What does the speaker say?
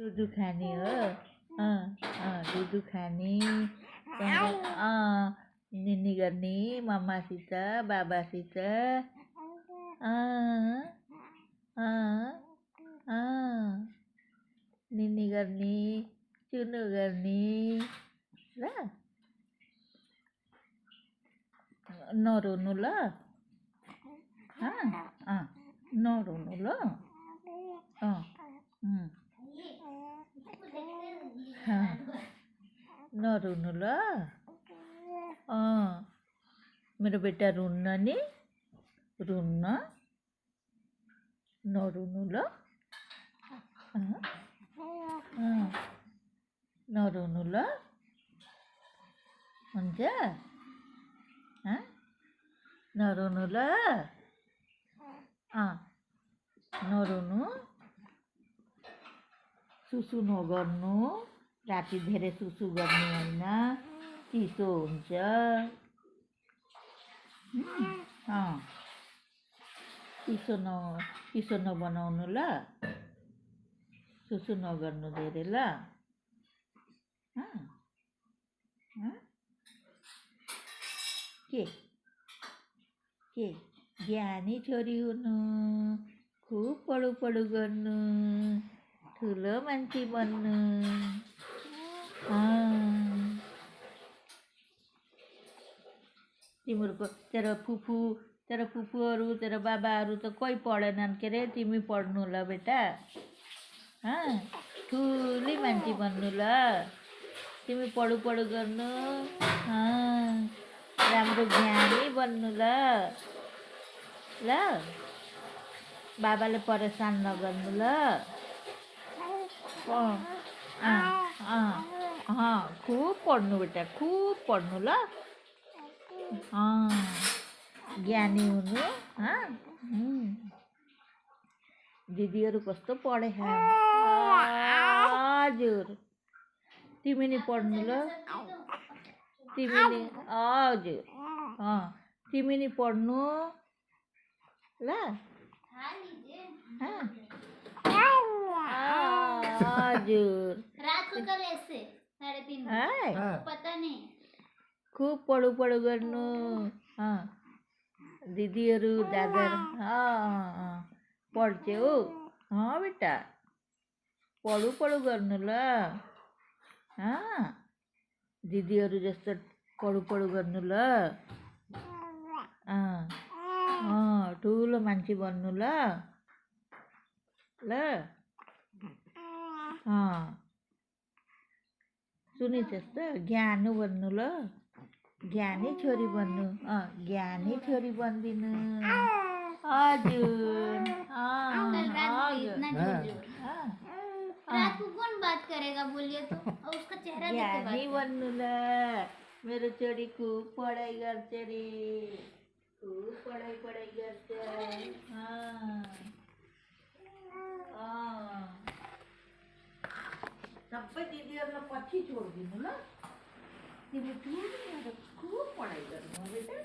दुधु खाने हो दुधु खाने निनी गर्ने मम्मासित बाबासित निनी गर्ने चुनु गर्ने ल नरुनु ल नरुनु ल नरुनु ल मेरो बेटा रुन्न नि रुन्न नरुनु ल नरुनु ल हुन्छ नरुनु ल नरुनु सुसु नगर्नु राति धेरै सुसु गर्नु होइन चिसो हुन्छ चिसो नबनाउनु ल सुसु नगर्नु धेरै ल के ज्ञानी छोरी हुनु खुब पढु गर्नु ठुलो मान्छे बन्नु तिम्रो तेरो फुपूहरू तेरो बाबाहरू त कोही पढेनन् के अरे तिमी पढ्नु ल बेटा ठुली मान्छे बन्नु ल तिमी पढु गर्नु राम्रो ज्ञानी बन्नु ल बाबाले परेशान नगर्नु ल खुब पढ्नु बेटा खुब पढ्नु ल ज्ञानी हुनु दिदीहरू कस्तो पढे हजुर तिमी नि पढ्नु ल तिमी नि हजुर तिमी नि पढ्नु ल हजुर खुब पढु गर्नु दिदीहरू दादाहरू पढ्छौ बेटा पढु गर्नु ल दिदीहरू जस्तो पढु गर्नु ल ठुलो मान्छे बन्नु ल सुनेछस् त ज्ञानी बन्नु ल ज्ञानी छोरी बन्नु ज्ञानी छोरी बन्दिनु हजुर रात को कौन बात करेगा बोलिए तो और उसका चेहरा देख के ज्ञानी बन्नु ल मेरो छोरी खुब पढाइ गर्छ रे खुब पढाइ गर्छ सबै दिदीहरूलाई पछि छोडिदिनु ल तिमी ठुलो खुब पढाइ गर्नु बेटा